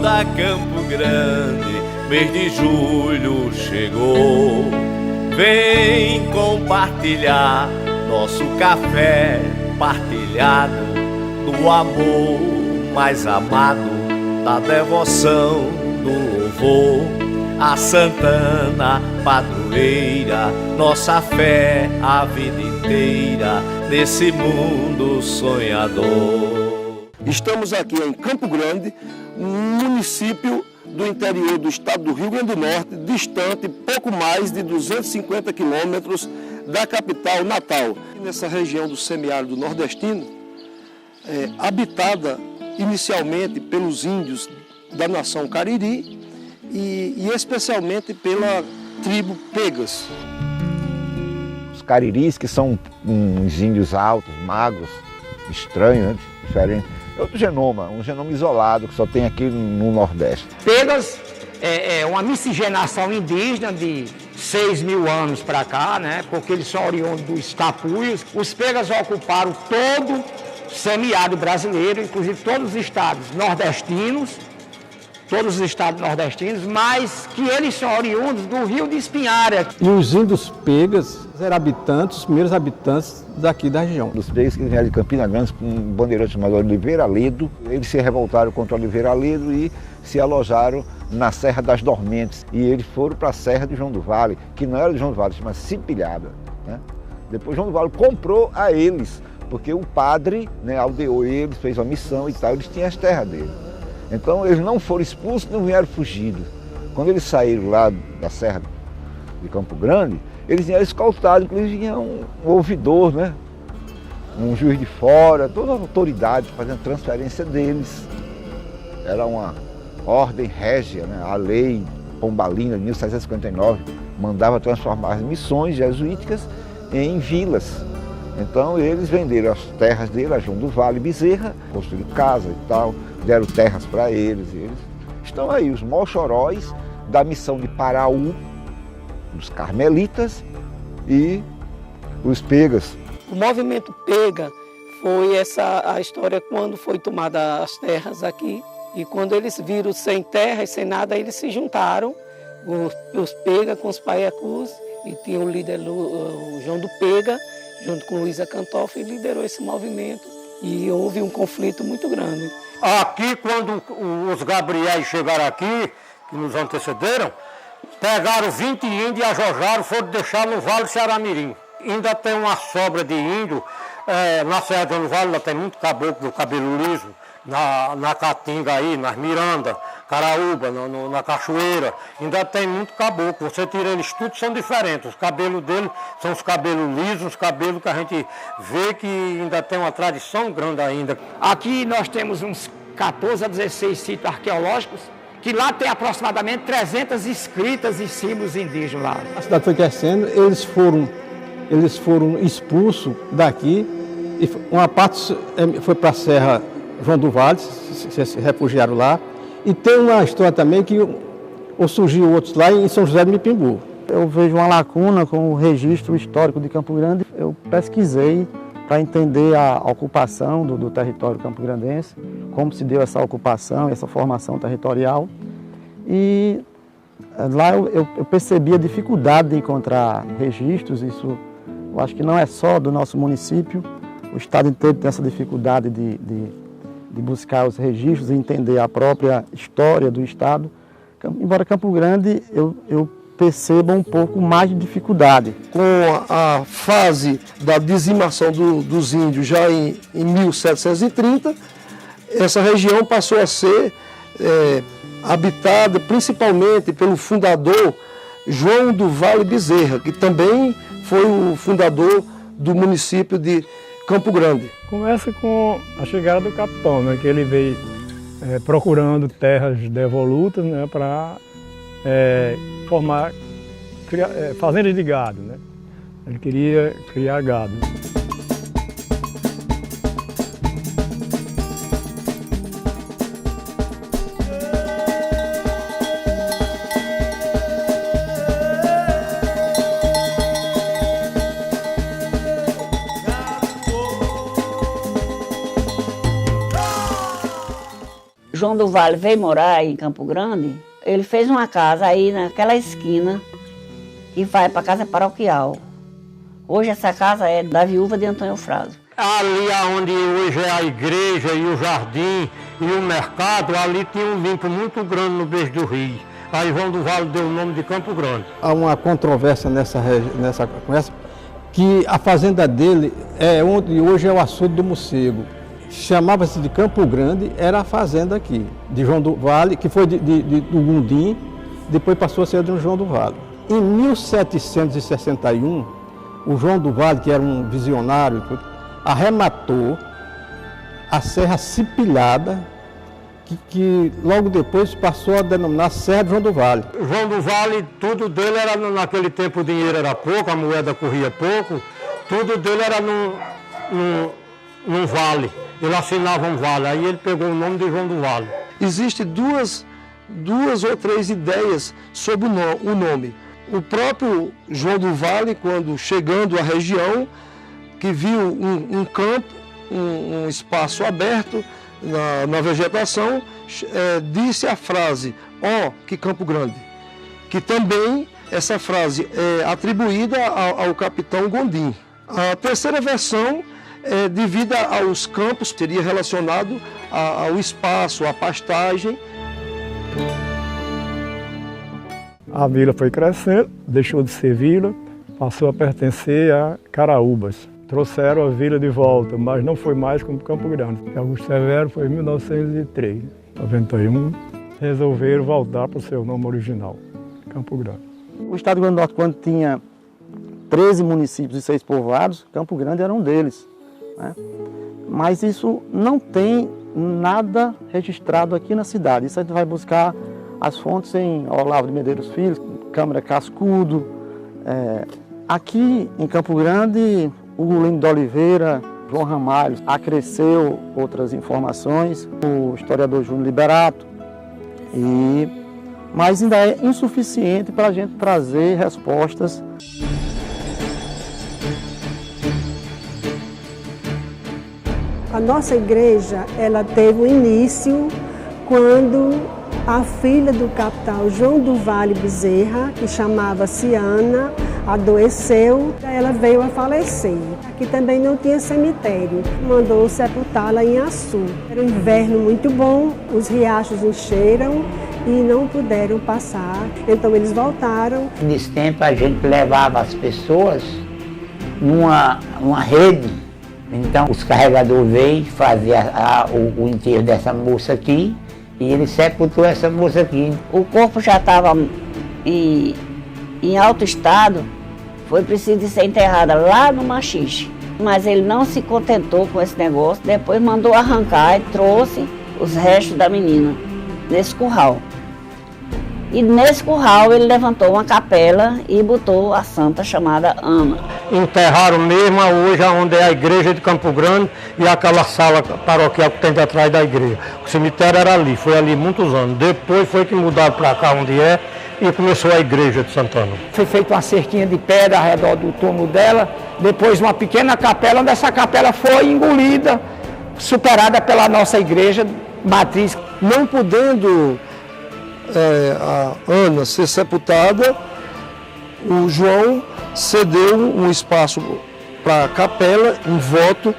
Acorda, Campo Grande, mês de julho chegou. Vem compartilhar nosso café partilhado, do amor mais amado, da devoção, do louvor a Santana, padroeira, nossa fé a vida inteira nesse mundo sonhador. Estamos aqui em Campo Grande, município do interior do estado do Rio Grande do Norte, distante pouco mais de 250 quilômetros da capital Natal. Nessa região do semiárido nordestino, habitada inicialmente pelos índios da nação Cariri e especialmente pela tribo Pegas. Os cariris, que são uns índios altos, magros, estranhos, né? Diferentes. É outro genoma, um genoma isolado que só tem aqui no Nordeste. Pegas é uma miscigenação indígena de 6.000 anos para cá, né? Porque eles são oriundos dos tapuios. Os Pegas ocuparam todo o semiárido brasileiro, inclusive todos os estados nordestinos, mas que eles são oriundos do Rio de Espinharas. E os índios Pegas eram habitantes, os primeiros habitantes daqui da região. Os Pegas que vieram de Campina Grande com um bandeirante chamado Oliveira Ledo, eles se revoltaram contra Oliveira Ledo e se alojaram na Serra das Dormentes. E eles foram para a Serra de João do Vale, que não era de João do Vale, chama Cipilhada, né? Depois João do Vale comprou a eles, porque o padre, né, aldeou eles, fez uma missão e tal, eles tinham as terras deles. Então eles não foram expulsos, não vieram fugidos. Quando eles saíram lá da Serra de Campo Grande, eles vieram escoltados, inclusive vinha um ouvidor, né? Um juiz de fora, toda a autoridade fazendo transferência deles. Era uma ordem régia, né? A lei Pombalina de 1759 mandava transformar as missões jesuíticas em vilas. Então eles venderam as terras dele, a João do Vale e Bezerra, construíram casa e tal, deram terras para eles. E eles estão aí, os mochoróis da missão de Paraú, os carmelitas e os Pegas. O movimento Pega foi a história quando foi tomada as terras aqui. E quando eles viram sem terra e sem nada, eles se juntaram, os Pega com os Paiacus, e tinha o líder o João do Pega, junto com Luísa Cantoff, e liderou esse movimento. E houve um conflito muito grande. Aqui, quando os Gabriéis chegaram aqui, que nos antecederam, pegaram 20 índios e ajojaram, foram deixar no Vale do Ceará-Mirim. Ainda tem uma sobra de índio, na Serra de João do Vale, tem muito caboclo do cabelo liso, na Caatinga aí, nas Miranda, Caraúba, na Cachoeira, ainda tem muito caboclo. Você tira eles, tudo são diferentes. Os cabelos dele são os cabelos lisos, os cabelos que a gente vê que ainda tem uma tradição grande ainda. Aqui nós temos uns 14 a 16 sítios arqueológicos, que lá tem aproximadamente 300 escritas e símbolos indígenas lá. A cidade foi crescendo, eles foram expulsos daqui, e uma parte foi para a Serra João do Vale, se refugiaram lá. E tem uma história também que surgiu outros lá em São José do Mipimbu. Eu vejo uma lacuna com o registro histórico de Campo Grande. Eu pesquisei para entender a ocupação do território campograndense, como se deu essa ocupação, essa formação territorial. E lá eu percebi a dificuldade de encontrar registros. Isso eu acho que não é só do nosso município, o estado inteiro tem essa dificuldade de buscar os registros e entender a própria história do estado. Embora Campo Grande eu perceba um pouco mais de dificuldade. Com a fase da dizimação dos índios já em 1730, essa região passou a ser habitada principalmente pelo fundador João do Vale Bezerra, que também foi o fundador do município de Campo Grande. Começa com a chegada do capitão, né, que ele veio procurando terras devolutas, né, para formar fazendas de gado, né? Ele queria criar gado. João do Vale veio morar em Campo Grande, ele fez uma casa aí naquela esquina que vai para a casa paroquial. Hoje essa casa é da viúva de Antônio Frado. Ali onde hoje é a igreja e o jardim e o mercado, ali tinha um limpo muito grande no beijo do rio. Aí João do Vale deu o nome de Campo Grande. Há uma controvérsia nessa conversa, que a fazenda dele é onde hoje é o açude do Morcego. Chamava-se de Campo Grande, era a fazenda aqui, de João do Vale, que foi do Gundim, depois passou a ser de João do Vale. Em 1761, o João do Vale, que era um visionário, arrematou a Serra Cipilhada, que logo depois passou a denominar Serra de João do Vale. João do Vale, tudo dele era, naquele tempo o dinheiro era pouco, a moeda corria pouco, tudo dele era num vale. Ele assinava um vale, aí ele pegou o nome de João do Vale. Existem duas ou três ideias sobre o nome. O próprio João do Vale, quando chegando à região, que viu um campo, um espaço aberto na vegetação, disse a frase, ó, que Campo Grande, que também essa frase é atribuída ao capitão Gondim. A terceira versão, devido aos campos, seria relacionado ao espaço, à pastagem. A vila foi crescendo, deixou de ser vila, passou a pertencer a Caraúbas. Trouxeram a vila de volta, mas não foi mais como Campo Grande. Augusto Severo foi em 1903. 91, resolveram voltar para o seu nome original, Campo Grande. O estado do Rio Grande do Norte, quando tinha 13 municípios e 6 povoados, Campo Grande era um deles, né? Mas isso não tem nada registrado aqui na cidade. Isso a gente vai buscar as fontes em Olavo de Medeiros Filho, Câmara Cascudo. Aqui em Campo Grande, o Lino de Oliveira, João Ramalho, acresceu outras informações, o historiador Júnior Liberato, mas ainda é insuficiente para a gente trazer respostas. A nossa igreja, ela teve o início quando a filha do capitão João do Vale Bezerra, que chamava-se Ana, adoeceu, ela veio a falecer. Aqui também não tinha cemitério, mandou sepultá-la em Açu. Era um inverno muito bom, os riachos encheram e não puderam passar, então eles voltaram. Nesse tempo a gente levava as pessoas numa rede, então os carregadores veio fazer o enterro dessa moça aqui e ele sepultou essa moça aqui. O corpo já estava em alto estado, foi preciso ser enterrada lá no Machixe. Mas ele não se contentou com esse negócio, depois mandou arrancar e trouxe os restos da menina nesse curral. E nesse curral ele levantou uma capela e botou a santa chamada Ana. Enterraram mesmo hoje onde é a igreja de Campo Grande e aquela sala paroquial que tem atrás da igreja. O cemitério era ali, foi ali muitos anos. Depois foi que mudaram para cá onde é e começou a igreja de Santana. Foi feita uma cerquinha de pedra ao redor do túmulo dela, depois uma pequena capela, onde essa capela foi engolida, superada pela nossa igreja matriz. Não podendo a Ana ser sepultada, o João cedeu um espaço para a capela, um voto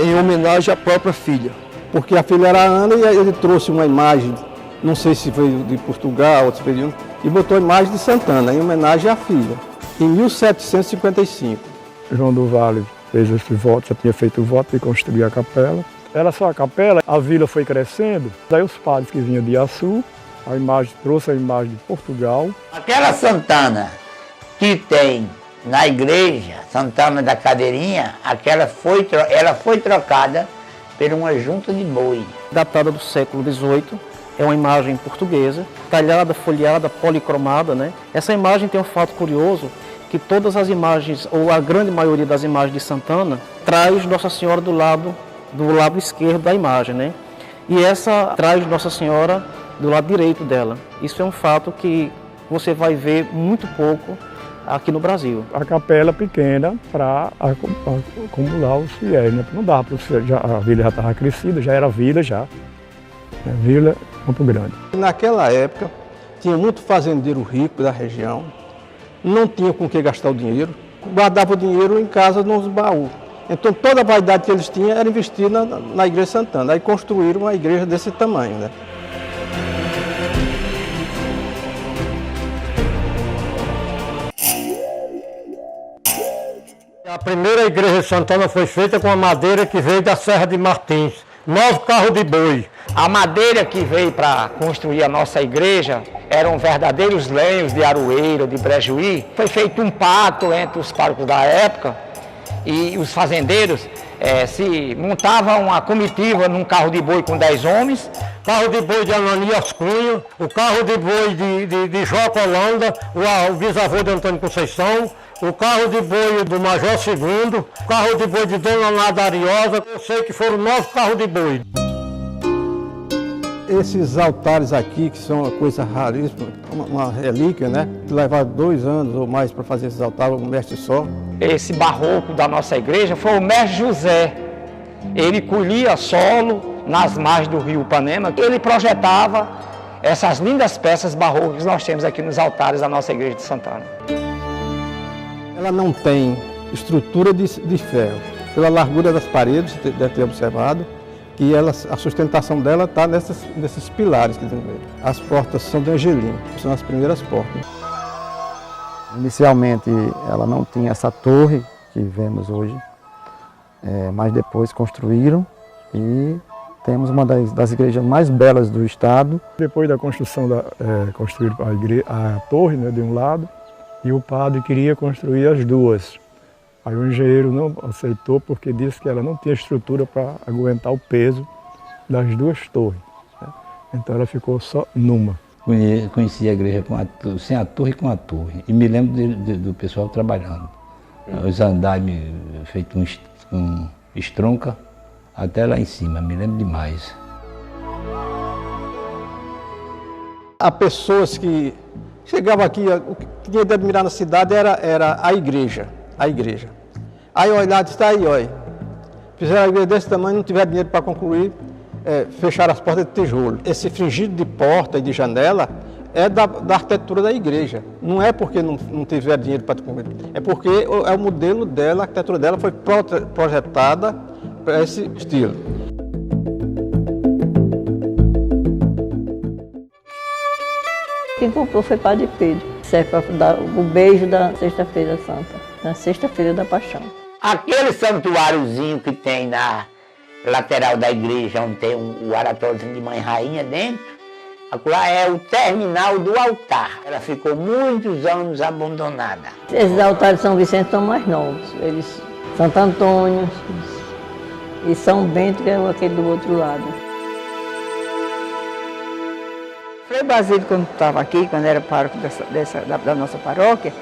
em homenagem à própria filha. Porque a filha era a Ana e ele trouxe uma imagem, não sei se veio de Portugal ou de período, e botou a imagem de Santana em homenagem à filha, em 1755. João do Vale fez esse voto, já tinha feito o voto de construir a capela. Era só a capela, a vila foi crescendo, daí os padres que vinham de Açu, trouxe a imagem de Portugal. Aquela Santana que tem na igreja, Santana da Cadeirinha, ela foi trocada por uma junta de boi. Datada do século XVIII, é uma imagem portuguesa, talhada, folheada, policromada, né? Essa imagem tem um fato curioso, que todas as imagens, ou a grande maioria das imagens de Santana, traz Nossa Senhora do lado esquerdo da imagem, né? E essa traz Nossa Senhora do lado direito dela. Isso é um fato que você vai ver muito pouco aqui no Brasil. A capela pequena para acumular os fiéis, né? Não dava para a vila já estava crescida, já era vila já. Vila Campo Grande. Naquela época, tinha muito fazendeiro rico da região, não tinha com que gastar o dinheiro, guardava o dinheiro em casa nos baús. Então toda a vaidade que eles tinham era investida na Igreja de Santana. Aí construíram uma igreja desse tamanho, né? A primeira igreja de Santana foi feita com a madeira que veio da Serra de Martins, 9 carros de boi. A madeira que veio para construir a nossa igreja eram verdadeiros lenhos de aroeira, de brejuí. Foi feito um pacto entre os párocos da época e os fazendeiros. Se montava uma comitiva num carro de boi com 10 homens. Carro de boi de Ananias Cunha, o carro de boi de Joca Holanda, o bisavô de Antônio Conceição, o carro de boi do Major II, o carro de boi de Dona Nada Ariosa. Eu sei que foram 9 carros de boi. Esses altares aqui, que são uma coisa raríssima, uma relíquia, né? Levar 2 anos ou mais para fazer esses altares, um mestre só. Esse barroco da nossa igreja foi o mestre José. Ele colhia solo nas margens do rio Ipanema. Ele projetava essas lindas peças barrocas que nós temos aqui nos altares da nossa igreja de Santana. Ela não tem estrutura de ferro. Pela largura das paredes, você deve ter observado, que a sustentação dela está nesses pilares que tem nele. As portas são de angelim, são as primeiras portas. Inicialmente ela não tinha essa torre que vemos hoje, mas depois construíram e temos uma das igrejas mais belas do estado. Depois da construção, construíram a torre, né, de um lado, e o padre queria construir as duas. Aí o engenheiro não aceitou porque disse que ela não tinha estrutura para aguentar o peso das 2 torres, né? Então ela ficou só numa. Conheci a igreja sem a torre e com a torre. E me lembro do pessoal trabalhando. Os andames feitos com estronca até lá em cima, me lembro demais. Há pessoas que chegavam aqui, o que tinha de admirar na cidade era a igreja. Aí olhar, disse, aí, olha, fizeram a igreja desse tamanho, não tiveram dinheiro para concluir, fecharam as portas de tijolo. Esse fingido de porta e de janela é da arquitetura da igreja. Não é porque não tiveram dinheiro para concluir, é porque é o modelo dela, a arquitetura dela foi projetada para esse estilo. Quem comprou foi Padre Pedro. Serve para dar o beijo da Sexta-feira Santa, na Sexta-feira da Paixão. Aquele santuáriozinho que tem na lateral da igreja, onde tem o oratório de Mãe Rainha dentro, lá é o terminal do altar. Ela ficou muitos anos abandonada. Esses altares de São Vicente são mais novos. Eles, Santo Antônio e São Bento, que é aquele do outro lado. Frei Basílio, quando estava aqui, quando era pároco da nossa paróquia,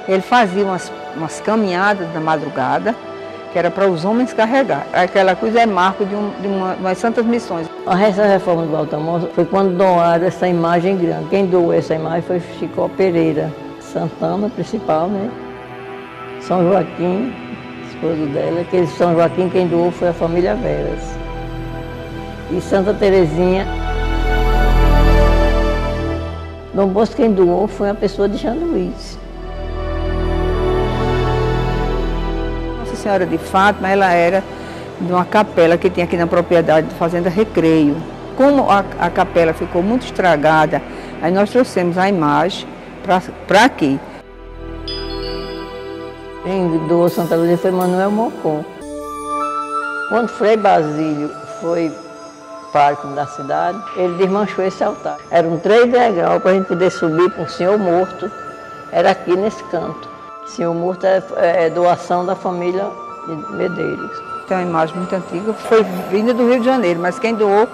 ele fazia umas caminhadas na madrugada, que era para os homens carregar. Aquela coisa é marco de umas santas missões. Essa reforma do Altamonte foi quando doaram essa imagem grande. Quem doou essa imagem foi Chicó Pereira, Santana principal, né? São Joaquim, esposo dela, que São Joaquim quem doou foi a família Veras. E Santa Terezinha. Dom Bosco quem doou foi a pessoa de Jean Luiz. Nossa Senhora de Fátima, ela era de uma capela que tinha aqui na propriedade de Fazenda Recreio. Como a capela ficou muito estragada, aí nós trouxemos a imagem para aqui. Quem doou Santa Luzia foi Manuel Mocon. Quando Frei Basílio foi pároco da cidade, ele desmanchou esse altar. Eram 3 degraus para a gente poder subir para o Senhor Morto. Era aqui nesse canto. O Senhor Morto é doação da família de Medeiros. Tem uma imagem muito antiga, foi vinda do Rio de Janeiro, mas quem doou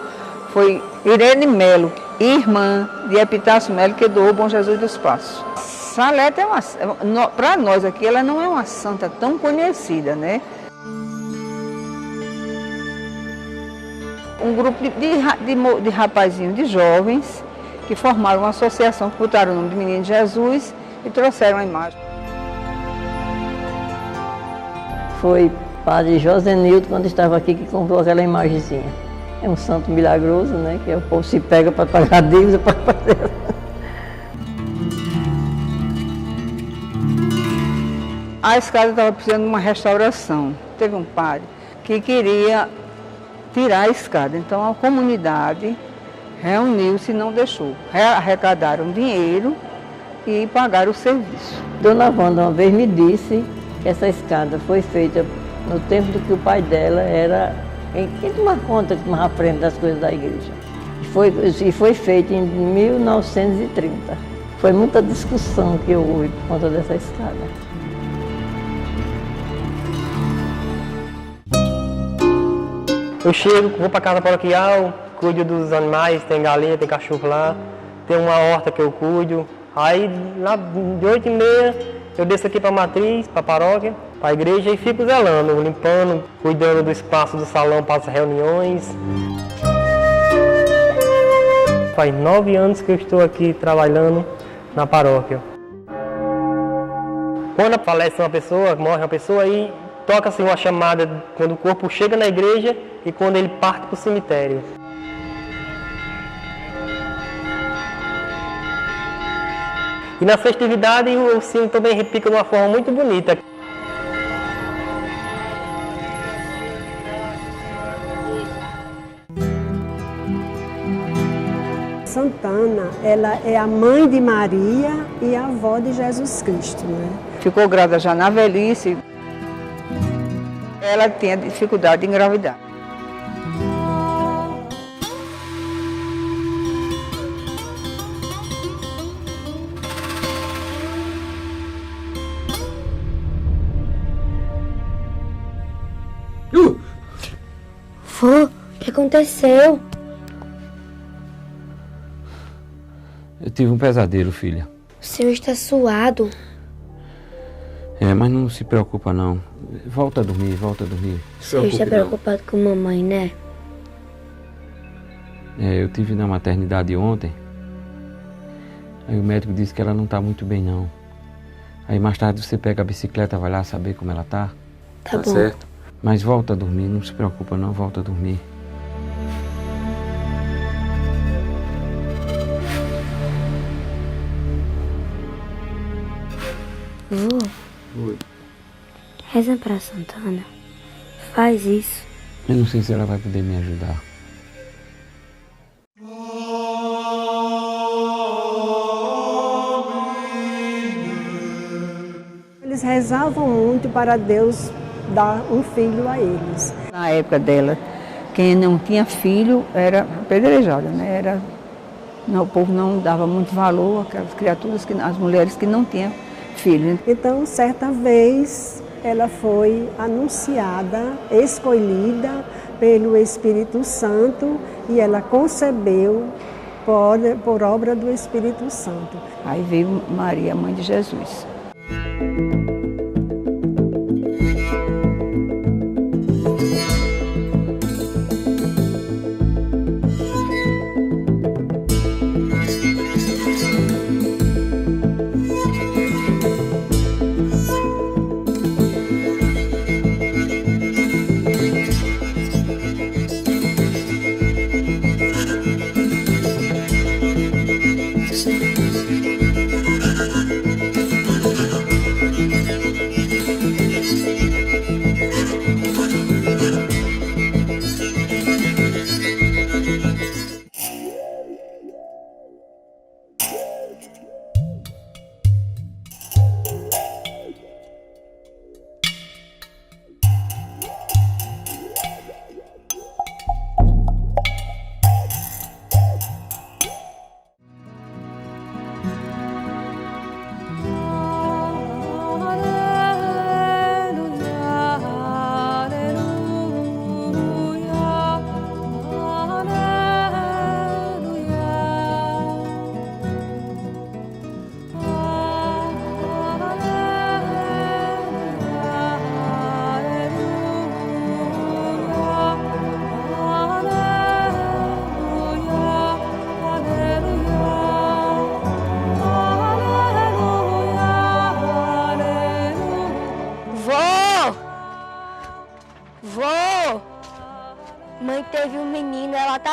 foi Irene Melo, irmã de Epitácio Melo, que doou Bom Jesus dos Passos. Salete para nós aqui, ela não é uma santa tão conhecida, né? Um grupo de rapazinhos, de jovens, que formaram uma associação, que botaram o nome de Menino Jesus e trouxeram a imagem. Foi Padre José Nilton, quando estava aqui, que comprou aquela imagenzinha. É um santo milagroso, né? Que o povo se pega para pagar dívida, para fazer. A escada estava precisando de uma restauração. Teve um padre que queria tirar a escada. Então a comunidade reuniu-se e não deixou. Arrecadaram dinheiro e pagaram o serviço. Dona Wanda uma vez me disse que essa escada foi feita no tempo do que o pai dela era quem toma conta, que tomava frente das coisas da igreja. E foi feita em 1930. Foi muita discussão que houve por conta dessa escada. Eu chego, vou para a casa paroquial, cuido dos animais, tem galinha, tem cachorro lá, tem uma horta que eu cuido. Aí, lá de 8h30, eu desço aqui para a matriz, para a paróquia, para a igreja e fico zelando, limpando, cuidando do espaço do salão para as reuniões. Faz 9 anos que eu estou aqui trabalhando na paróquia. Quando falece uma pessoa, morre uma pessoa, aí toca-se uma chamada quando o corpo chega na igreja e quando ele parte para o cemitério. E na festividade o sino também repica de uma forma muito bonita. Santana, ela é a mãe de Maria e a avó de Jesus Cristo, né? Ficou grávida já na velhice. Ela tinha dificuldade de engravidar. Vô, o que aconteceu? Eu tive um pesadelo, filha. O senhor está suado. É, mas não se preocupa não. Volta a dormir, volta a dormir. O senhor está preocupado com a mamãe, né? É, eu tive na maternidade ontem. Aí o médico disse que ela não está muito bem não. Aí mais tarde você pega a bicicleta, vai lá saber como ela tá. Tá bom. Certo? Mas volta a dormir, não se preocupa não, volta a dormir. Vô, Oi. reza pra Santana. Faz isso. Eu não sei se ela vai poder me ajudar. Eles rezavam muito para Deus dar um filho a eles. Na época dela, quem não tinha filho era apedrejada, né? O povo não dava muito valor àquelas criaturas, às mulheres que não tinham filho. Então, certa vez, ela foi anunciada, escolhida pelo Espírito Santo e ela concebeu por obra do Espírito Santo. Aí veio Maria, mãe de Jesus.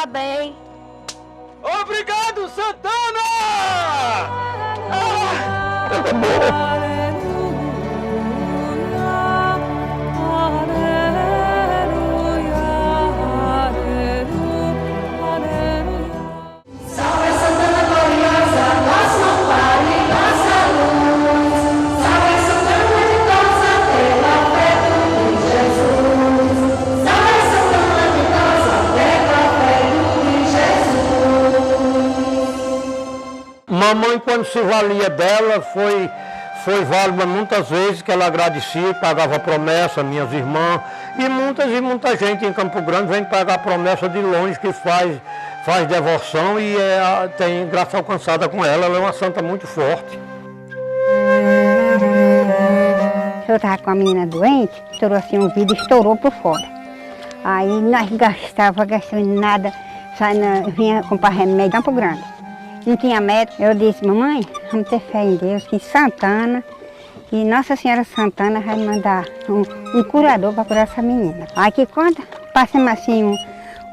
tá bem. Obrigado, Santana! Mamãe, quando se valia dela, foi válida muitas vezes, que ela agradecia, pagava promessa, minhas irmãs, e muita gente em Campo Grande vem pagar promessa de longe, que faz devoção e tem graça alcançada com ela. Ela é uma santa muito forte. Eu estava com a menina doente, estourou assim um vidro e estourou por fora. Aí nós gastando nada, vinha comprar remédio em Campo Grande. Não tinha médico. Eu disse, mamãe, vamos ter fé em Deus, que Santana, que Nossa Senhora Santana vai mandar um curador para curar essa menina. Aí que quando passamos assim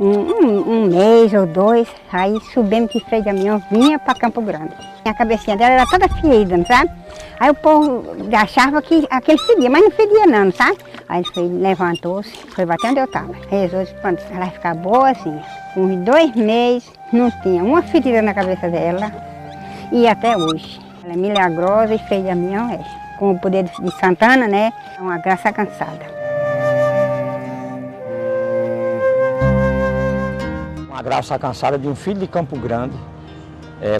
um mês ou dois, aí subimos que Frei Damião vinha para Campo Grande. A cabecinha dela era toda ferida, sabe? Aí o povo achava que aquele fedia, mas não fedia não, sabe? Aí ele levantou-se, foi bater onde eu estava. Rezou, disse, pronto, ela vai ficar boa assim. Com uns 2 meses, não tinha uma ferida na cabeça dela e até hoje. Ela é milagrosa e Frei Damião com o poder de Santana, né? É uma graça cansada. Uma graça cansada de um filho de Campo Grande,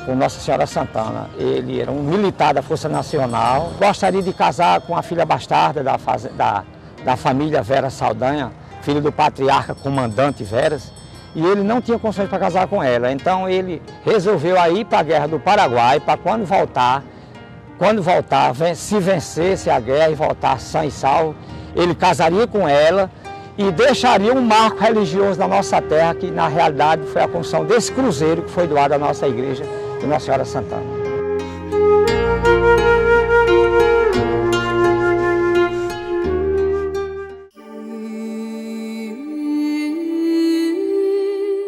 com Nossa Senhora Santana. Ele era um militar da Força Nacional. Gostaria de casar com a filha bastarda da família Vera Saldanha, filho do patriarca comandante Veras. E ele não tinha condições para casar com ela. Então ele resolveu ir para a Guerra do Paraguai, para quando voltar, se vencesse a guerra e voltar sã e salvo, ele casaria com ela e deixaria um marco religioso na nossa terra, que na realidade foi a construção desse cruzeiro que foi doado à nossa igreja de Nossa Senhora Santana.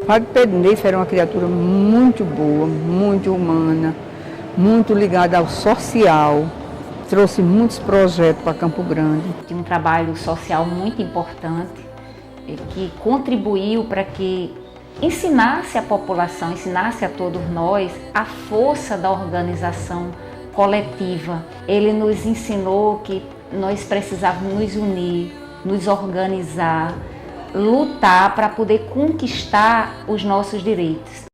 Padre Pedro Neif era uma criatura muito boa, muito humana, muito ligada ao social. Trouxe muitos projetos para Campo Grande. Tinha um trabalho social muito importante que contribuiu para que ensinasse a população, ensinasse a todos nós a força da organização coletiva. Ele nos ensinou que nós precisávamos nos unir, nos organizar, lutar para poder conquistar os nossos direitos.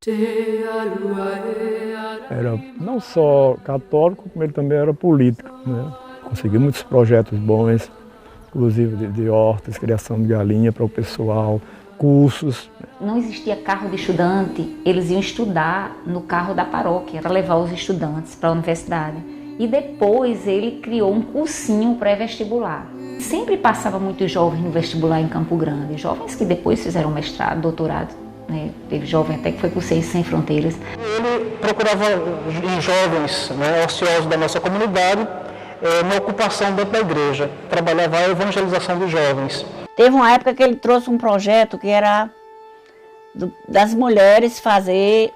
Era não só católico, como ele também era político, né? Conseguiu muitos projetos bons, inclusive de hortas, criação de galinha para o pessoal, cursos. Não existia carro de estudante, eles iam estudar no carro da paróquia para levar os estudantes para a universidade. E depois ele criou um cursinho pré-vestibular. Sempre passava muitos jovens no vestibular em Campo Grande, jovens que depois fizeram mestrado, doutorado, né? Teve jovem até que foi com Ciências Sem Fronteiras. Ele procurava em jovens, né, ociosos da nossa comunidade, na ocupação dentro da igreja, trabalhava a evangelização dos jovens. Teve uma época que ele trouxe um projeto que era das mulheres fazer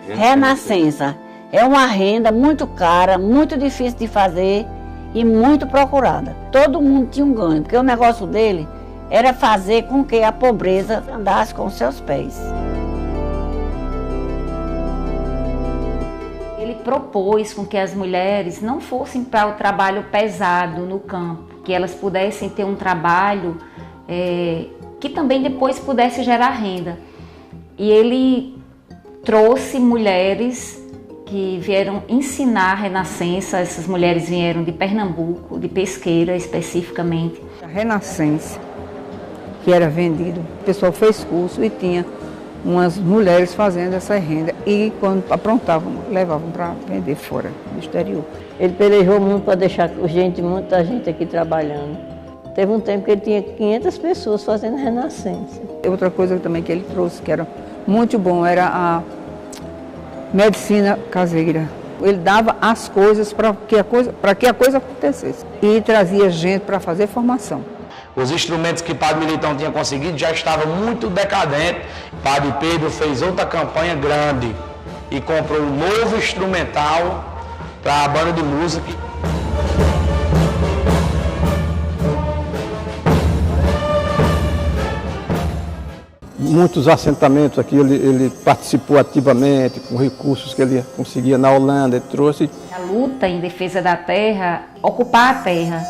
renascença. É uma renda muito cara, muito difícil de fazer e muito procurada. Todo mundo tinha um ganho, porque o negócio dele era fazer com que a pobreza andasse com seus pés. Ele propôs com que as mulheres não fossem para o trabalho pesado no campo, que elas pudessem ter um trabalho que também depois pudesse gerar renda. E ele trouxe mulheres que vieram ensinar a Renascença. Essas mulheres vieram de Pernambuco, de Pesqueira especificamente. A Renascença, que era vendido, o pessoal fez curso e tinha umas mulheres fazendo essa renda e quando aprontavam, levavam para vender fora, no exterior. Ele pelejou muito para deixar muita gente aqui trabalhando. Teve um tempo que ele tinha 500 pessoas fazendo Renascença. Outra coisa também que ele trouxe, que era muito bom, era a medicina caseira. Ele dava as coisas para que a coisa acontecesse e trazia gente para fazer formação. Os instrumentos que Padre Militão tinha conseguido já estavam muito decadentes. Padre Pedro fez outra campanha grande e comprou um novo instrumental para a banda de música. Muitos assentamentos aqui ele participou ativamente, com recursos que ele conseguia na Holanda, ele trouxe. A luta em defesa da terra, ocupar a terra.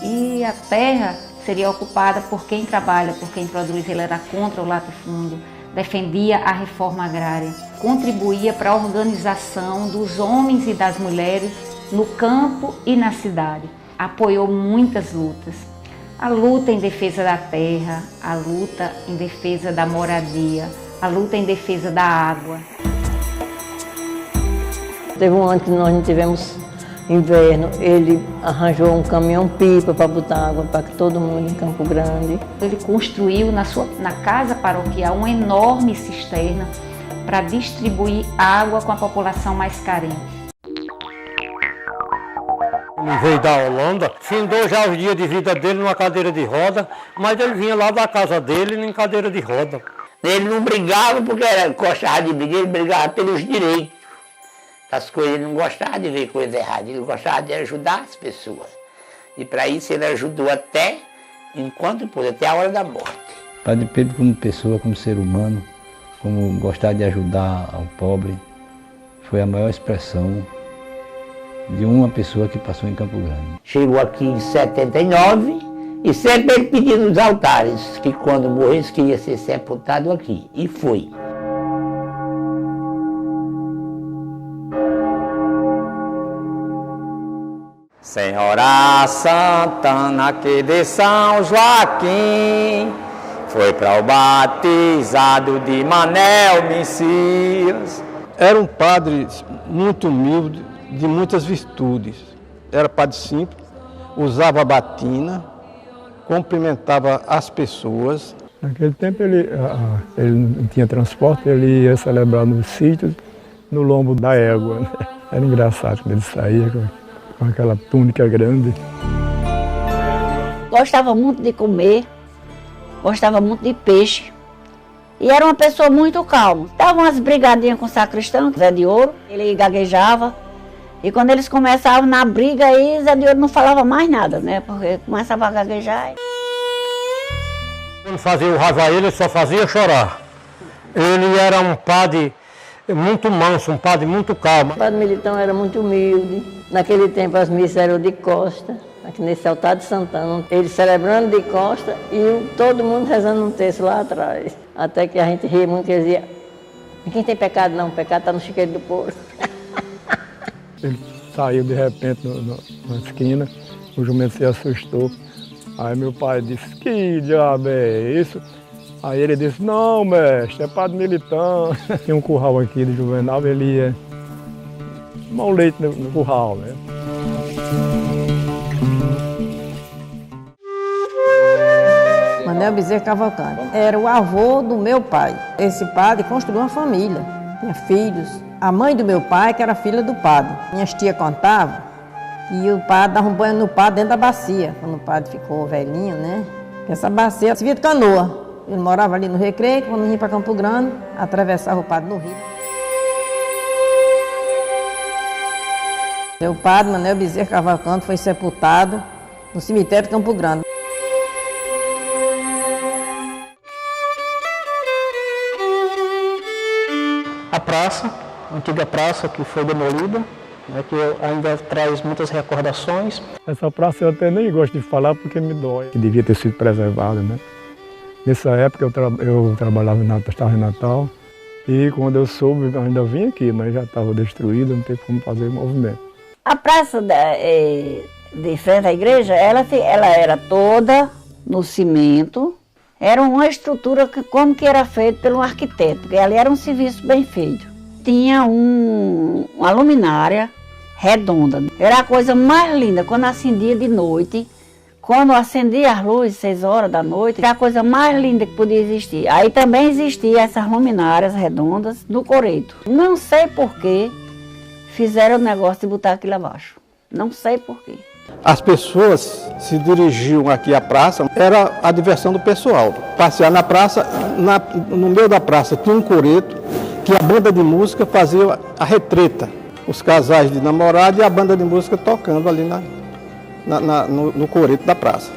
E a terra seria ocupada por quem trabalha, por quem produz. Ele era contra o latifúndio, defendia a reforma agrária, contribuía para a organização dos homens e das mulheres no campo e na cidade. Apoiou muitas lutas. A luta em defesa da terra, a luta em defesa da moradia, a luta em defesa da água. Teve um ano que nós não tivemos inverno, ele arranjou um caminhão-pipa para botar água para todo mundo em Campo Grande. Ele construiu na casa paroquial uma enorme cisterna para distribuir água com a população mais carente. Ele veio da Holanda, findou já os dias de vida dele numa cadeira de roda, mas ele vinha lá da casa dele em cadeira de roda. Ele não brigava porque gostava de brigar, ele brigava pelos direitos. As coisas, ele não gostava de ver coisa errada, ele gostava de ajudar as pessoas. E para isso ele ajudou até enquanto pôde, até a hora da morte. Padre Pedro, como pessoa, como ser humano, como gostar de ajudar ao pobre, foi a maior expressão de uma pessoa que passou em Campo Grande. Chegou aqui em 79 e sempre ele pediu nos altares que quando morresse queria ser sepultado aqui. E foi. Senhora Santana, que de São Joaquim, foi para o batizado de Manel Messias. Era um padre muito humilde, de muitas virtudes. Era padre simples, usava batina, cumprimentava as pessoas. Naquele tempo ele não tinha transporte, ele ia celebrar nos sítios, no lombo da égua. Né? Era engraçado quando ele saía com aquela túnica grande. Gostava muito de comer, gostava muito de peixe. E era uma pessoa muito calma. Dava umas brigadinhas com o sacristão, Zé de Ouro, ele gaguejava. E quando eles começavam na briga aí, Zé de Ouro não falava mais nada, né? Porque começava a gaguejar. Quando fazia o raiva a ele só fazia chorar. Ele era um padre muito manso, um padre muito calmo. O padre Militão era muito humilde. Naquele tempo as missas eram de costa, aqui nesse altar de Santana. Ele celebrando de costa e todo mundo rezando um texto lá atrás. Até que a gente ria muito, que dizia, quem tem pecado não, o pecado está no chiqueiro do porco. Ele saiu de repente na esquina, o jumento se assustou. Aí meu pai disse, que diabo é isso? Aí ele disse, não, mestre, é padre Militão. Tinha um curral aqui de Juvenal, ele ia tomar o leite no curral, né? Manel Bezerra Cavalcante era o avô do meu pai. Esse padre construiu uma família, tinha filhos. A mãe do meu pai, que era filha do padre. Minhas tias contavam que o padre dava um banho no padre dentro da bacia, quando o padre ficou velhinho, né? Essa bacia servia de canoa. Ele morava ali no Recreio, quando vinha para Campo Grande, atravessava o padre no rio. Meu padre, Manel Bezerra Cavalcante, foi sepultado no cemitério de Campo Grande. A praça, a antiga praça que foi demolida, né, que ainda traz muitas recordações. Essa praça eu até nem gosto de falar porque me dói. Que devia ter sido preservada, né? Nessa época eu trabalhava estava em Natal e quando eu soube, eu ainda vim aqui, mas já estava destruída, não teve como fazer movimento. A praça de frente à igreja, ela era toda no cimento. Era uma estrutura que como que era feita pelo arquiteto, porque ali era um serviço bem feito. Tinha uma luminária redonda. Era a coisa mais linda, quando acendia de noite, quando acendia as luzes, 6 horas da noite, era a coisa mais linda que podia existir. Aí também existiam essas luminárias redondas no coreto. Não sei por que fizeram o negócio de botar aquilo abaixo. Não sei por quê. As pessoas se dirigiam aqui à praça, era a diversão do pessoal. Passear na praça, no meio da praça tinha um coreto, que a banda de música fazia a retreta. Os casais de namorado e a banda de música tocando ali no coreto da praça.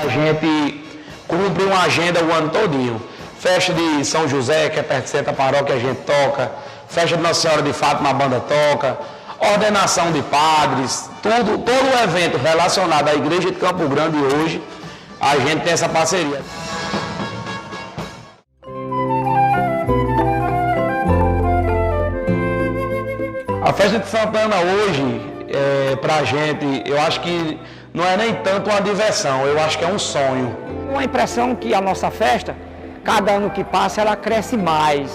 A gente cumpre uma agenda o ano todinho. Festa de São José, que é perto de Santa Paróquia, a gente toca. Festa de Nossa Senhora de Fátima, a banda toca. Ordenação de padres, todo o evento relacionado à Igreja de Campo Grande hoje, a gente tem essa parceria. A festa de Santana hoje, pra gente, eu acho que não é nem tanto uma diversão, eu acho que é um sonho. Uma impressão que a nossa festa, cada ano que passa, ela cresce mais.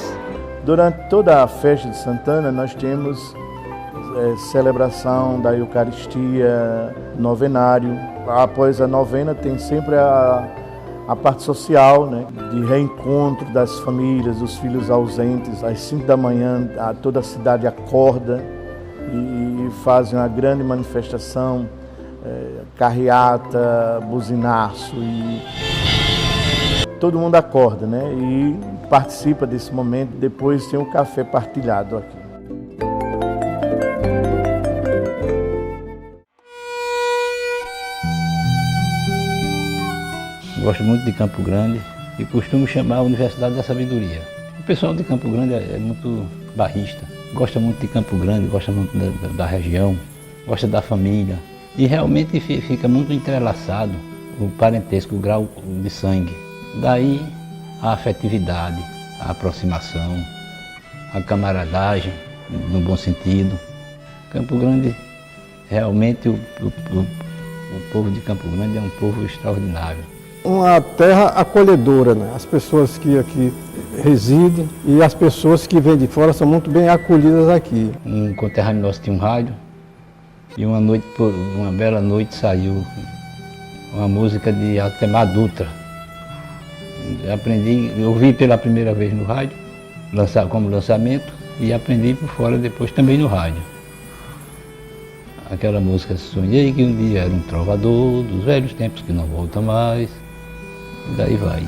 Durante toda a festa de Santana, nós temos celebração da Eucaristia, novenário. Após a novena tem sempre a parte social, né, de reencontro das famílias, dos filhos ausentes. Às 5 da manhã toda a cidade acorda e fazem uma grande manifestação, carreata, buzinaço, e todo mundo acorda, né, e participa desse momento. Depois tem um café partilhado aqui. Gosto muito de Campo Grande e costumo chamar a Universidade da Sabedoria. O pessoal de Campo Grande é muito barrista, gosta muito de Campo Grande, gosta muito da região, gosta da família e realmente fica muito entrelaçado o parentesco, o grau de sangue. Daí a afetividade, a aproximação, a camaradagem, no bom sentido. Campo Grande, realmente o povo de Campo Grande é um povo extraordinário. Uma terra acolhedora, né? As pessoas que aqui residem e as pessoas que vêm de fora são muito bem acolhidas aqui. Um conterrâneo nosso tinha um rádio e uma bela noite saiu uma música de Altemar Dutra. Ouvi pela primeira vez no rádio, como lançamento, e aprendi por fora depois também no rádio. Aquela música, sonhei que um dia era um trovador dos velhos tempos que não volta mais. E daí vai.